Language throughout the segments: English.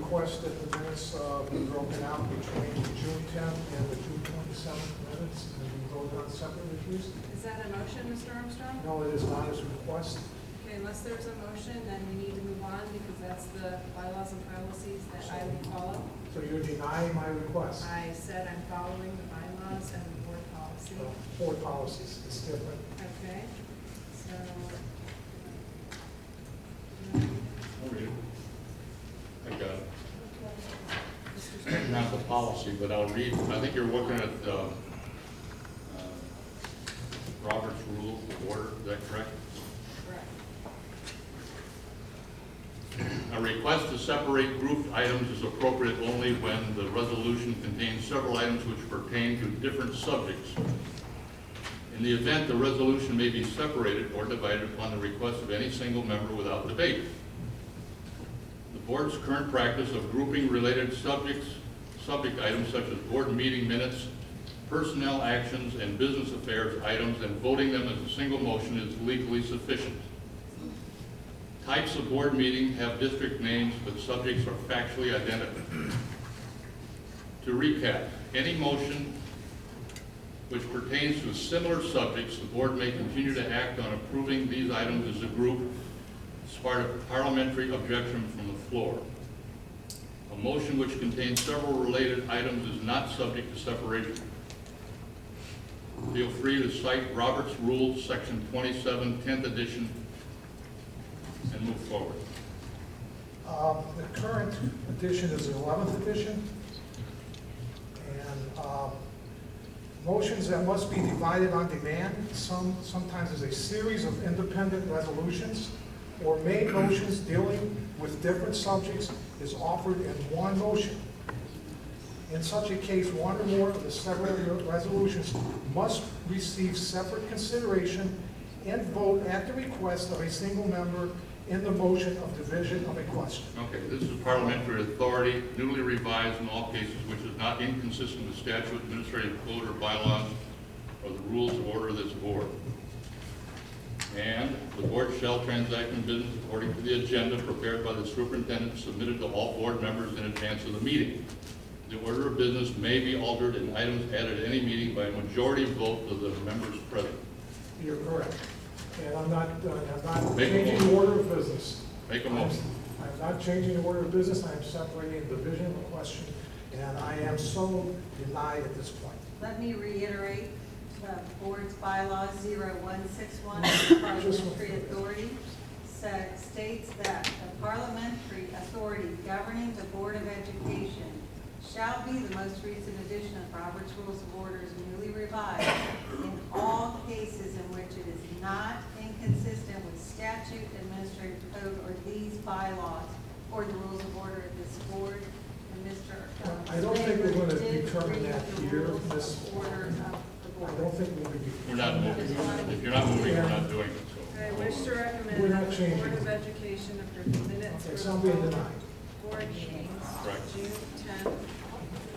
request that the minutes be broken out between the June 10th and the June 27th minutes and be voted on separately, please. Is that a motion, Mr. Armstrong? No, it is not as a request. Okay, unless there's a motion, then we need to move on because that's the bylaws and policies that I will follow. So you're denying my request. I said I'm following the bylaws and the board policy. Board policies, it's different. Okay, so. I'll read it. I got it. Mr. Spangler? Not the policy, but I'll read. I think you're looking at Robert's Rules of Order. Is that correct? Correct. A request to separate grouped items is appropriate only when the resolution contains several items which pertain to different subjects. In the event the resolution may be separated or divided upon the request of any single member without debate. The board's current practice of grouping related subject items such as board meeting minutes, personnel actions, and business affairs items and voting them as a single motion is legally sufficient. Types of board meeting have district names, but subjects are factually identical. To recap, any motion which pertains to similar subjects, the board may continue to act on approving these items as a group as part of parliamentary objection from the floor. A motion which contains several related items is not subject to separation. Feel free to cite Robert's Rules, Section 27, 10th edition, and move forward. The current edition is the 11th edition. And motions that must be divided on demand, sometimes as a series of independent resolutions, or made motions dealing with different subjects is offered in one motion. In such a case, one or more of the several resolutions must receive separate consideration and vote at the request of a single member in the motion of division of a question. Okay, this is parliamentary authority, newly revised in all cases, which is not inconsistent with statute, administrative code, or bylaws, or the rules of order of this board. And the board shall transact in business according to the agenda prepared by the superintendent, submitted to all board members in advance of the meeting. The order of business may be altered and items added at any meeting by a majority vote of the members present. You're correct. And I'm not Make a changing motion. the order of business. Make a motion. I'm not changing the order of business. I am separating the division of a question, and I am so denied at this point. Let me reiterate the board's bylaws 0161, parliamentary authority, states that the parliamentary authority governing the Board of Education shall be the most recent edition of Robert's Rules of Order as newly revised in all cases in which it is not inconsistent with statute, administrative code, or these bylaws, or the rules of order of this board. And Mr. I don't think we're going to did determine read that the here, rules of Miss. order of the I board. don't think we'll be. We're not moving. If you're not moving, we're not doing it. I So wish to recommend We're that not the changing. Board of Education approve the minutes Okay, for so I'm the being following denied. board meetings. Correct. June 10th,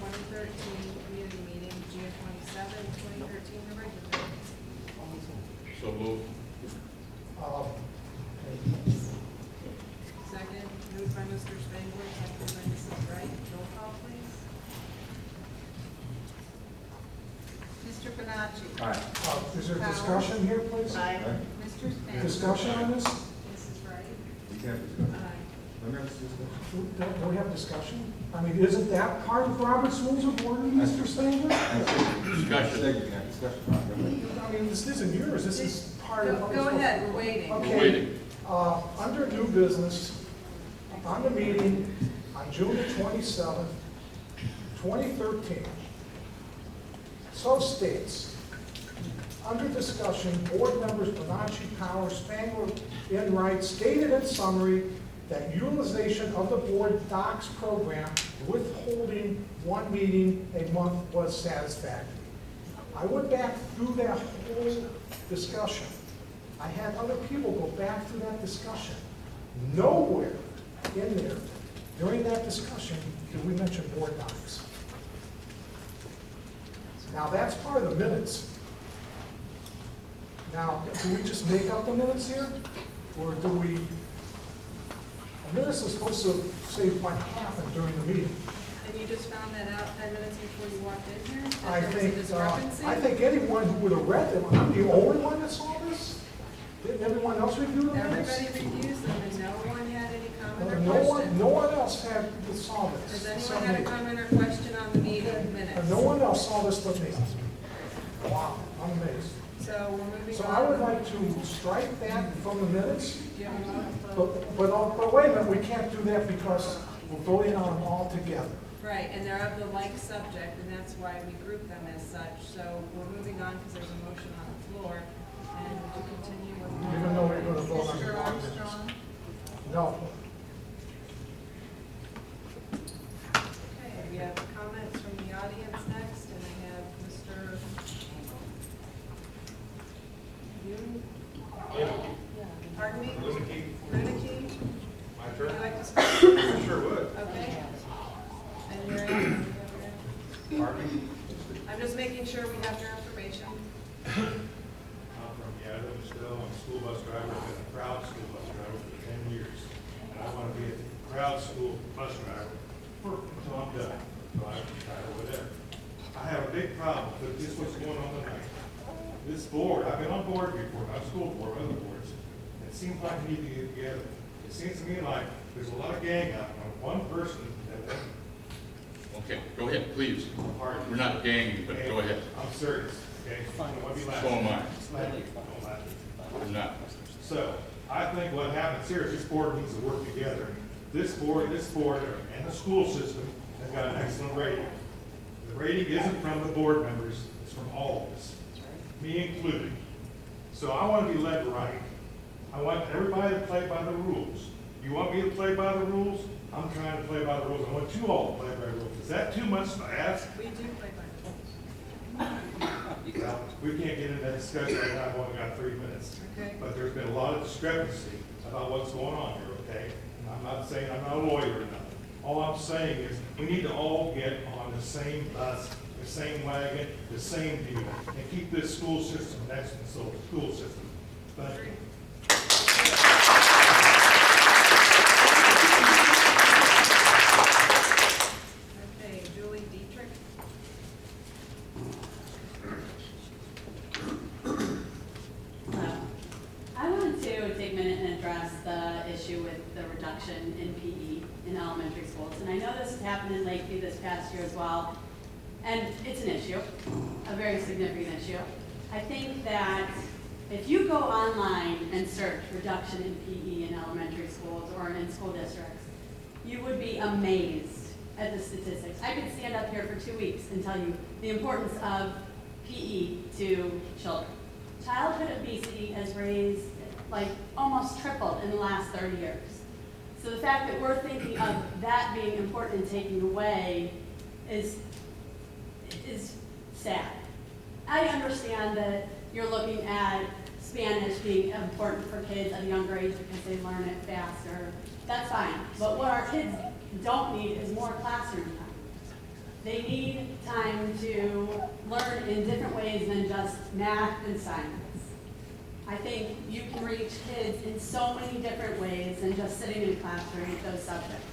2013, community meeting, June 27th, 2013, the regular meeting. So move. Second, moved by Mr. Spangler, seconded by Mrs. Wright. Roll call, please. Mr. Bonacci. Aye. Is there discussion here, please? Aye. Mr. Spangler. Discussion on this? Mrs. Wright. We can have discussion. Aye. Let me have discussion. Don't we have discussion? I mean, isn't that part of Robert's Rules of Order, Mr. Spangler? Discussion. I said you can have discussion. I mean, this isn't yours, this is part of. Go ahead, we're waiting. Okay. We're waiting. Under new business, on the meeting on June the 27th, 2013, so states, under discussion, board members Bonacci, Power, Spangler, and Wright stated in summary that utilization of the board docs program withholding one meeting a month was satisfactory. I went back through that whole discussion. I had other people go back through that discussion. Nowhere in there during that discussion did we mention board docs. Now, that's part of the minutes. Now, do we just make up the minutes here? Or do we, a minutes is supposed to say what happened during the meeting. And you just found that out 10 minutes before you walked in here? That I there was a think, discrepancy? I think anyone who would have read them, I'm the only one that saw this? Didn't everyone else review the minutes? Everybody reviews them, and no one had any comment or No question. one else had, saw this. Has except anyone had a me. comment or question on the meeting minutes? And no one else saw this but me. Wow, I'm amazed. So we're moving on. So I would like to strike that from the minutes, Do you have a moment? but wait a minute, we can't do that because we're voting on them all together. Right, and they're of the like subject, and that's why we group them as such. So we're moving on because there's a motion on the floor, and to continue with. Even though we're going to vote on the Mr. ordinance. Armstrong? No. Okay, we have comments from the audience next, and I have Mr. Yoon? Pardon me? Lunakey? My Would turn? you like to speak? Sure would. Okay. And you're, Pardon me? I'm just making sure we have your information. I'm from Yaddo, still, I'm a school bus driver, I've been a proud school bus driver for 10 years. And I want to be a proud school bus driver until I'm done, so I retire over there. I have a big problem with just what's going on tonight. This board, I've been on board before, not school board, other boards. It seems like we need to get together. It seems to me like there's a lot of gang out on one person that, Okay, go ahead, please. pardon. We're not ganging, but go ahead. I'm serious, okay? I don't want to be So laughing. am I. Don't laugh. We're not. So, I think what happens here is this board needs to work together. This board, and the school system has got an excellent rating. The rating isn't from the board members, it's from all of us, me included. So I want to be led right. I want everybody to play by the rules. You want me to play by the rules? I'm trying to play by the rules. I want you all to play by the rules. Is that too much to ask? We do play by the rules. Well, we can't get into that discussion right now, I've only got 3 minutes. Okay. But there's been a lot of discrepancy about what's going on here, okay? And I'm not saying I'm not a lawyer or nothing. All I'm saying is, we need to all get on the same bus, the same wagon, the same deal, and keep this school system an excellent school system. Thank you. Okay, Julie Dietrich. I wanted to take a minute and address the issue with the reduction in PE in elementary schools. And I know this has happened in Lakeview this past year as well. And it's an issue, a very significant issue. I think that if you go online and search reduction in PE in elementary schools or in school districts, you would be amazed at the statistics. I could stand up here for 2 weeks and tell you the importance of PE to children. Childhood obesity has raised, like, almost tripled in the last 30 years. So the fact that we're thinking of that being important and taking away is sad. I understand that you're looking at Spanish being important for kids at a younger age because they learn it faster. That's fine. But what our kids don't need is more classroom time. They need time to learn in different ways than just math and science. I think you can reach kids in so many different ways than just sitting in a classroom with those subjects.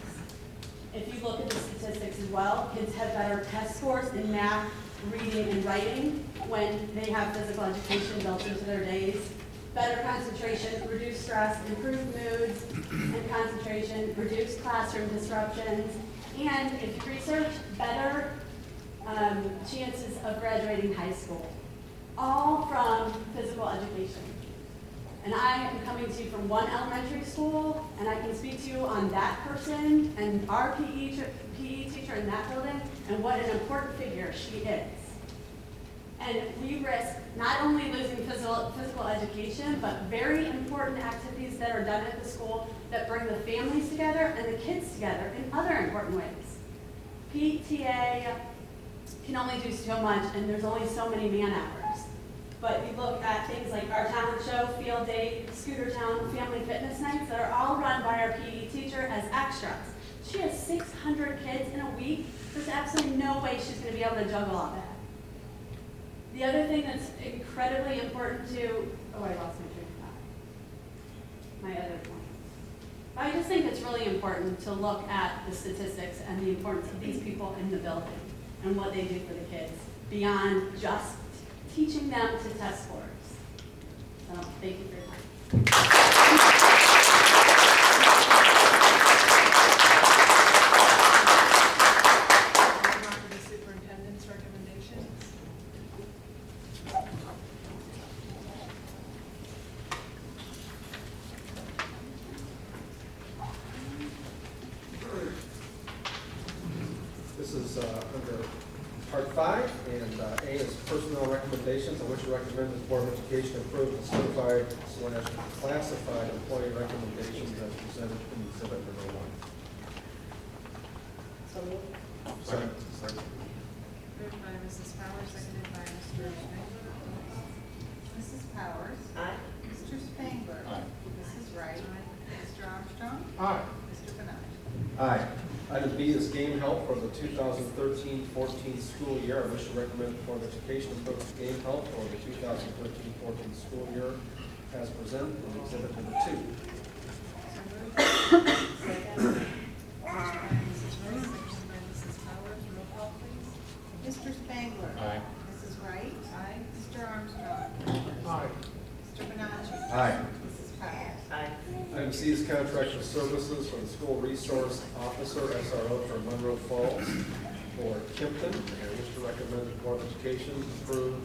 If you look at the statistics as well, kids have better test scores in math, reading, and writing when they have physical education built into their days. Better concentration, reduced stress, improved moods and concentration, reduced classroom disruptions, and if you research, better chances of graduating high school, all from physical education. And I am coming to you from one elementary school, and I can speak to you on that person and our PE teacher in that building, and what an important figure she is. And we risk not only losing physical education, but very important activities that are done at the school that bring the families together and the kids together in other important ways. PTA can only do so much, and there's only so many man hours. But you look at things like our talent show, field day, Scooter Town, family fitness nights that are all run by our PE teacher as extras. She has 600 kids in a week. There's absolutely no way she's going to be able to juggle all that. The other thing that's incredibly important to, oh, I lost my train of thought. My other point. I just think it's really important to look at the statistics and the importance of these people in the building and what they do for the kids, beyond just teaching them to test scores. So, thank you for your time. Move on to the superintendent's recommendations. This is under Part 5, and A is personnel recommendations. I wish to recommend the Board of Education approve the certified / classified employee recommendations as presented in Exhibit number 1. Second. Moved by Mrs. Powers, seconded by Mr. Spangler. Mrs. Powers. Aye. Mr. Spangler. Aye. Mrs. Wright. Mr. Armstrong. Aye. Mr. Benacci. Aye. Item B is game help for the 2013-14 school year. I wish to recommend the Board of Education approve game help for the 2013-14 school year as presented in Exhibit number 2. So moved. Second. Moved by Mrs. Wright, seconded by Mrs. Powers. Roll call, please. Mr. Spangler. Aye. Mrs. Wright. Aye. Mr. Armstrong. Aye. Mr. Benacci. Aye. Mrs. Powers. Aye. Item C is contract for services for the school resource officer, SRO, for Munroe Falls for Kimpton. And I wish to recommend the Board of Education approve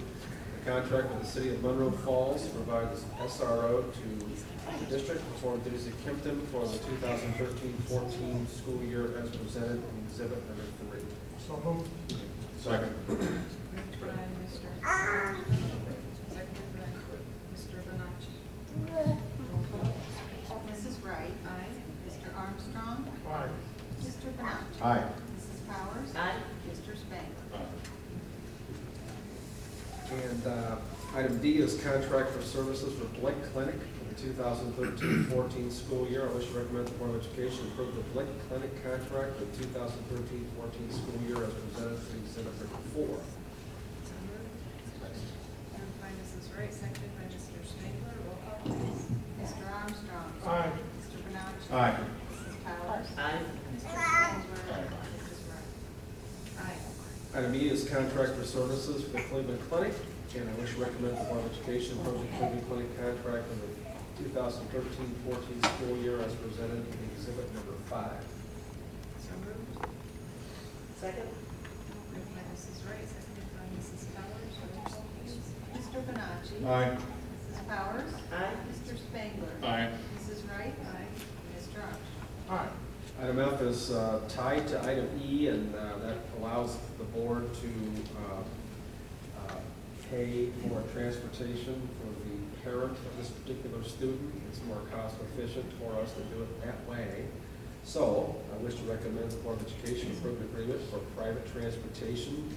the contract with the city of Munroe Falls to provide the SRO to the district perform duties at Kimpton for the 2013-14 school year as presented in Exhibit number 3. So moved. Second. Moved by Mr. Armstrong, seconded by Mr. Benacci. Roll call. Mrs. Wright. Aye. Mr. Armstrong. Aye. Mr. Benacci. Aye. Mrs. Powers. Aye. Mr. Spangler. And item D is contract for services for Blick Clinic for the 2013-14 school year. I wish to recommend the Board of Education approve the Blick Clinic contract for the 2013-14 school year as presented in Exhibit number 4. So moved. Moved by Mrs. Wright, seconded by Mr. Spangler. Roll call, please. Mr. Armstrong. Aye. Mr. Benacci. Aye. Mrs. Powers. Aye. Mr. Spangler. Mrs. Wright. Aye. Item E is contract for services for the Cleveland Clinic, and I wish to recommend the Board of Education approve the Cleveland Clinic contract for the 2013-14 school year as presented in Exhibit number 5. So moved. Second? Moved by Mrs. Wright, seconded by Mrs. Powers. Roll call, please. Mr. Benacci. Aye. Mrs. Powers. Aye. Mr. Spangler. Aye. Mrs. Wright. Aye. Mr. Armstrong. Aye. Item F is tied to item E, and that allows the board to pay for transportation for the parent of this particular student. It's more cost efficient for us to do it that way. So I wish to recommend the Board of Education approve an agreement for private transportation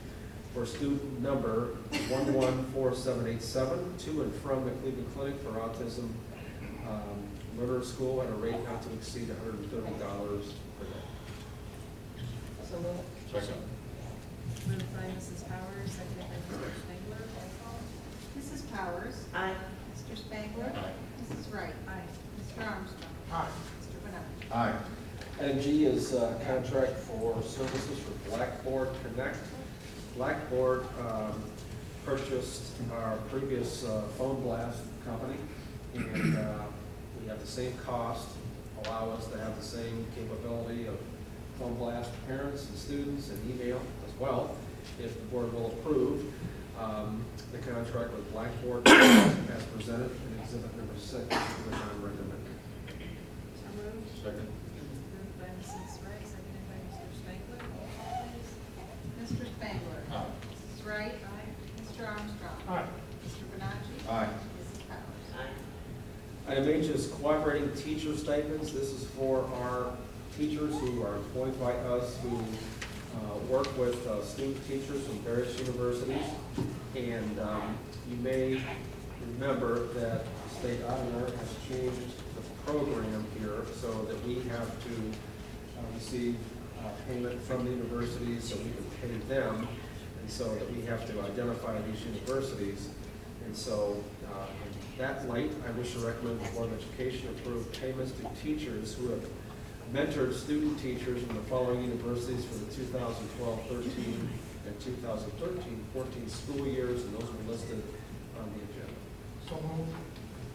for student number 114787 to and from the Cleveland Clinic for Autism Learner School at a rate not to exceed $130 per day. So moved. Second. Moved by Mrs. Powers, seconded by Mr. Spangler. Roll call. Mrs. Powers. Aye. Mr. Spangler. Aye. Mrs. Wright. Aye. Mr. Armstrong. Aye. Mr. Benacci. Aye. Item G is contract for services for Blackboard Connect. Blackboard purchased our previous phone blast company, and we have the same cost, allow us to have the same capability of phone blast to parents and students and email as well, if the board will approve the contract with Blackboard as presented in Exhibit number 6, which I'm recommending. So moved. Second. Moved by Mrs. Wright, seconded by Mr. Spangler. Roll call, please. Mr. Spangler. Aye. Mrs. Wright. Aye. Mr. Armstrong. Aye. Mr. Benacci. Aye. Mrs. Powers. Aye. Item H is cooperating teacher stipends. This is for our teachers who are employed by us, who work with student teachers from various universities. And you may remember that the state auditor has changed the program here so that we have to receive payment from the universities so we can pay them, and so that we have to identify these universities. And so, in that light, I wish to recommend the Board of Education approve payments to teachers who have mentored student teachers in the following universities for the 2012-13 and 2013-14 school years, and those were listed on the agenda. So moved.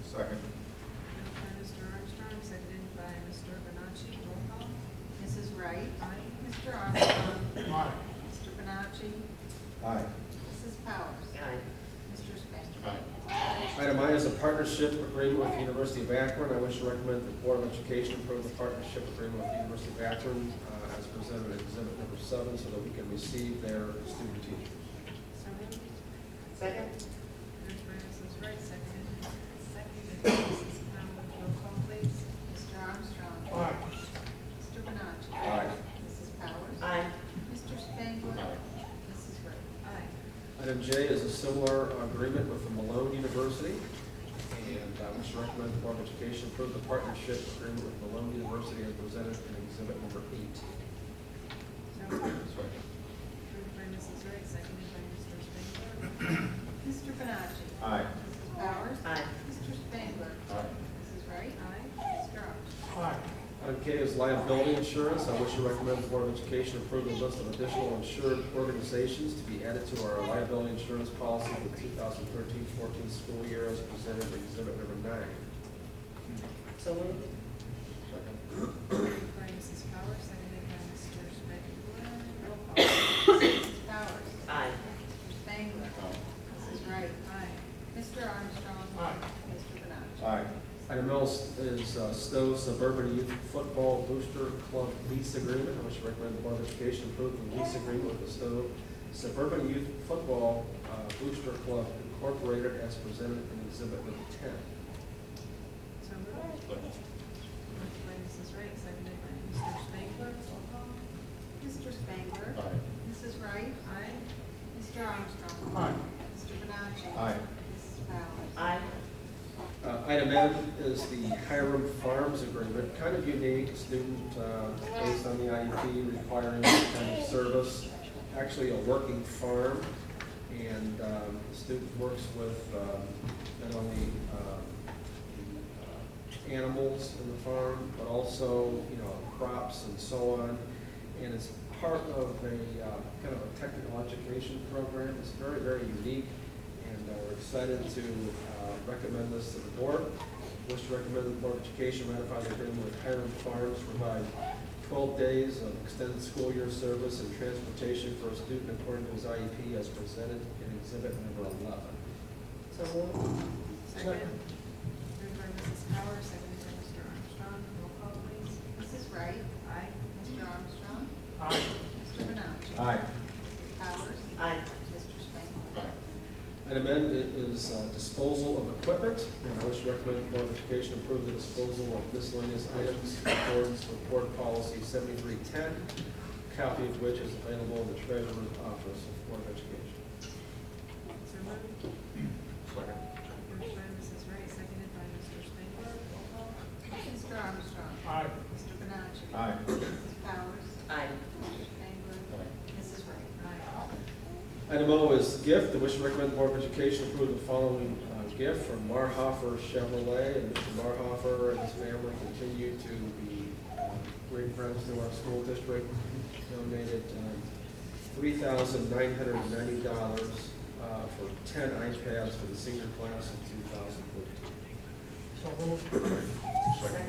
Second. Moved by Mr. Armstrong, seconded by Mr. Benacci. Roll call. Mrs. Wright? Aye. Mr. Armstrong? Aye. Mr. Benacci? Aye. Mrs. Powers? Aye. Mr. Spangler? Aye. Item I is a partnership agreement with the University of Akron. I wish to recommend the Board of Education approve the partnership agreement with the University of Akron as presented in exhibit number 7 so that we can receive their student teachers. So moved. Second? Moved by Mrs. Wright, seconded by Mrs. Powers. Roll call, please. Mr. Armstrong? Aye. Mr. Benacci? Aye. Mrs. Powers? Aye. Mr. Spangler? Aye. Mrs. Wright? Aye. Item J is a similar agreement with the Malone University. And I wish to recommend the Board of Education approve the partnership agreement with Malone University as presented in exhibit number 8. So moved. Second. Moved by Mrs. Wright, seconded by Mr. Spangler. Mr. Benacci? Aye. Mrs. Powers? Aye. Mr. Spangler? Aye. Mrs. Wright? Aye. Mr. Armstrong? Aye. Item K is liability insurance. I wish to recommend the Board of Education approve the list of additional insured organizations to be added to our liability insurance policy for the 2013-14 school year as presented in exhibit number 9. So moved. Second. Moved by Mrs. Powers, seconded by Mr. Spangler. Roll call. Mrs. Powers? Aye. Mr. Spangler? Aye. Mrs. Wright? Aye. Mr. Armstrong? Aye. Mr. Benacci? Aye. Item L is Stow Suburban Youth Football Booster Club lease agreement. I wish to recommend the Board of Education approve the lease agreement with the Stow Suburban Youth Football Booster Club Incorporated as presented in exhibit number 10. So moved. Second. Moved by Mrs. Wright, seconded by Mr. Spangler. Roll call. Mr. Spangler? Aye. Mrs. Wright? Aye. Mr. Armstrong? Aye. Mr. Benacci? Aye. Mrs. Powers? Aye. Item N is the Hiram Farms agreement, kind of unique, student based on the IEP requiring this kind of service, actually a working farm, and the student works with not only animals in the farm, but also, crops and so on, and it's part of a kind of a technical education program. It's very, very unique, and we're excited to recommend this to the board. Wish to recommend the Board of Education ratify the agreement with Hiram Farms to provide 12 days of extended school year service and transportation for a student according to his IEP as presented in exhibit number 11. So moved. Second. Moved by Mrs. Powers, seconded by Mr. Armstrong. Roll call, please. Mrs. Wright? Aye. Mr. Armstrong? Aye. Mr. Benacci? Aye. Mrs. Powers? Aye. Mr. Spangler? Aye. Item N is disposal of equipment, and I wish to recommend the Board of Education approve the disposal of miscellaneous items in accordance with Board Policy 7310, a copy of which is available in the Treasurer's Office of Board of Education. So moved. Second. Moved by Mrs. Wright, seconded by Mr. Spangler. Roll call. Mr. Armstrong? Aye. Mr. Benacci? Aye. Mrs. Powers? Aye. Mr. Spangler? Aye. Mrs. Wright? Aye. Item O is gift. I wish to recommend the Board of Education approve the following gift from Marhofer Chevrolet, and Mr. Marhofer and his family continue to be great friends to our school district. Donated $3,990 for 10 iPads for the senior class of 2014. So moved. Second?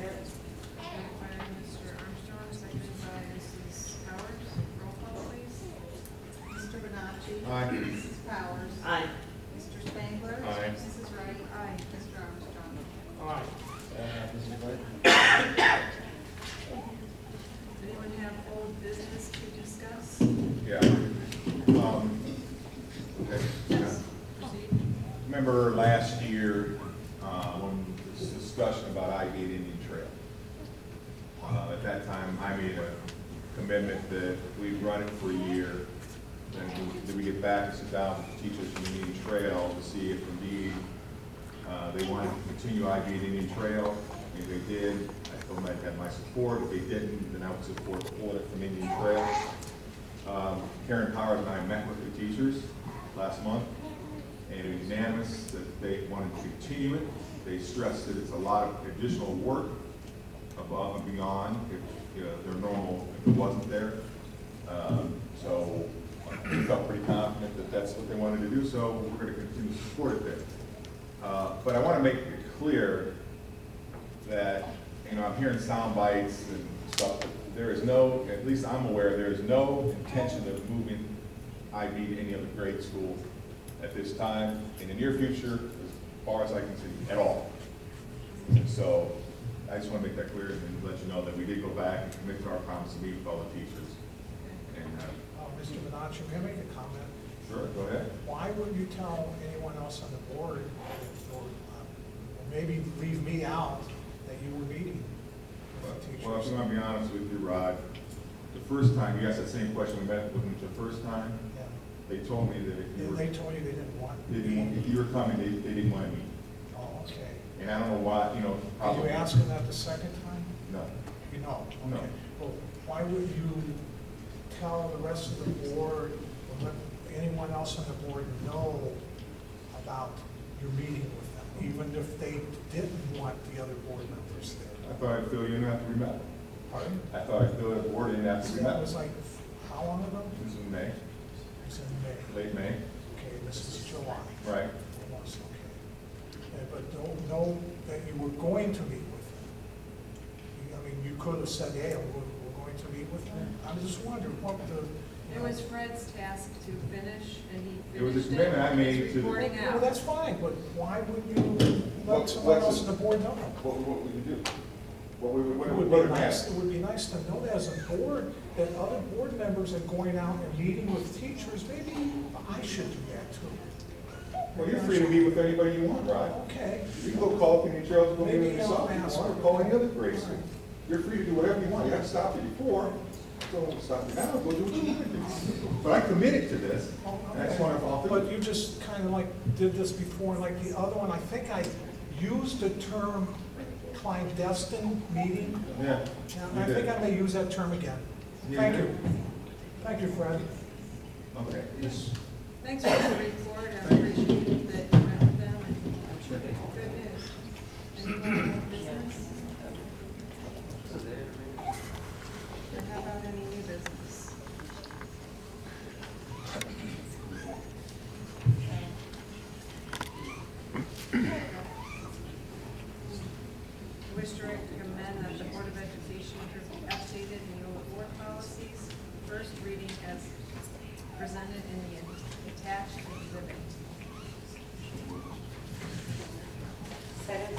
Moved by Mr. Armstrong, seconded by Mrs. Powers. Roll call, please. Mr. Benacci? Aye. Mrs. Powers? Aye. Mr. Spangler? Aye. Mrs. Wright? Aye. Mr. Armstrong? Aye. Mrs. Wright? Does anyone have old business to discuss? Yeah. Okay. Yeah. Proceed. Remember last year, when this discussion about I-8 Indian Trail? At that time, I made a commitment that we'd run it for a year. Then we get back and sit down with the teachers from Indian Trail to see if indeed they wanted to continue I-8 Indian Trail. If they did, I told them I'd have my support. If they didn't, then I would support the audit from Indian Trail. Karen Powers and I met with the teachers last month, and it was unanimous that they wanted to continue it. They stressed that it's a lot of additional work above and beyond if their normal, if it wasn't there. So we felt pretty confident that that's what they wanted to do, so we're going to continue to support it there. But I want to make it clear that, I'm hearing sound bites and stuff, but there is no, at least I'm aware, there is no intention of moving IB to any other grade school at this time, in the near future, as far as I can see, at all. So I just want to make that clear and let you know that we did go back and commit to our promise to meet with all the teachers. And Mr. Benacci, may I make a comment? sure, go ahead. Why wouldn't you tell anyone else on the board, or maybe leave me out, that you were meeting with the teachers? Well, if I'm going to be honest with you, Rod, the first time, you asked that same question, we met with them the first time, Yeah. they told me that if you were, They told you they didn't want if you were coming, they didn't want to meet. Oh, okay. And I don't know why, Did probably. you ask them that the second time? No. You know? No. Okay. Well, why would you tell the rest of the board, or let anyone else on the board know about your meeting with them, even if they didn't want the other board members there? I thought I'd fill you in after we met. Pardon? I thought I'd fill the board in after we That met. was like, how long ago? This is May, It's in May. late May, Okay, this is July. right? It was, okay. But don't know that you were going to meet with them. I mean, you could have said, hey, we're going to meet with them. I just wondered what the. It was Fred's task to finish, and he It was a finished it. commitment I made He's to the- reporting Well, out. that's fine, but why would you let someone else on the board know? What would you do? What would It would be nice, it would be nice to know that as a board, that other board members are going out and meeting with teachers. Maybe I should do that too. Well, you're free to meet with anybody you want, Rod. Okay. You can go call up Indian Trails, go meet Maybe with yourself, I'll you ask want, her. or call any other grade school. You're free to do whatever you want. You haven't stopped it before, so don't stop it now, go do what you want to do. But I committed to this, and I just want to offer. But you just kind of like did this before, like the other one, I think I used the term clandestine meeting. Yeah. And I think I may use that term again. You Thank did. you. Thank you, Fred. Okay. Yes. Thanks for the report, I appreciate that you met with them, and good news. Any more business? Or how about any new business? I wish to recommend that the Board of Education approve the updated annual board policies, first reading as presented in the attached exhibit. Second.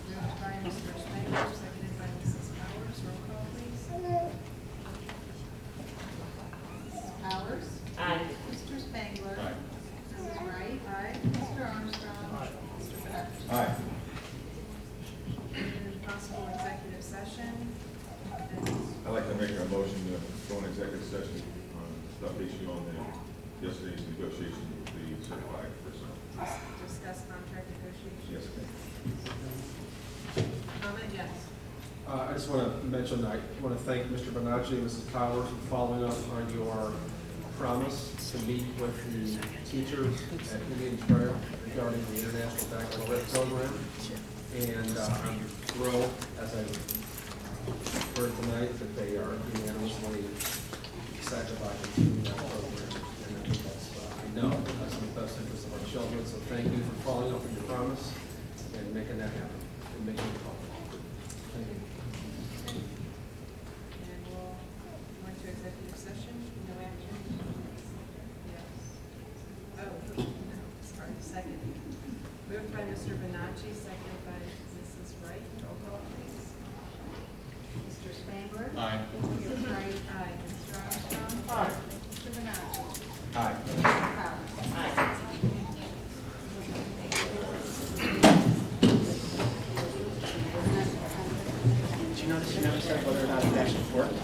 Moved by Mr. Spangler, seconded by Mrs. Powers. Roll call, please. Mrs. Powers? Aye. Mr. Spangler? Aye. Mrs. Wright? Aye. Mr. Armstrong? Mr. Benacci? Aye. And possible executive session. I'd like to make a motion to go into executive session on stuff issue on yesterday's negotiation with the certified personnel. Discuss contract negotiations. Yes, ma'am. Comment, yes. I just want to mention, I want to thank Mr. Bonacci and Mrs. Powers for following up on your promise to meet with the teachers at Indian Trail regarding the International Baccalaureate program. And I'm thrilled, as I heard tonight, that they are unanimously excited about continuing that program. And I think that's, I know that's in the best interest of our children. So thank you for following up on your promise and making that happen and making it happen. Thank you. And we'll go into executive session. No action. Yes. Oh, no, sorry, second. Moved by Mr. Benacci, seconded by Mrs. Wright. Roll call, please. Mr. Spangler? Aye. Mrs. Wright? Aye. Mr. Armstrong? Aye. Mr. Benacci? Aye. Mrs. Powers? Aye. Did you notice whether or not it's actually worked?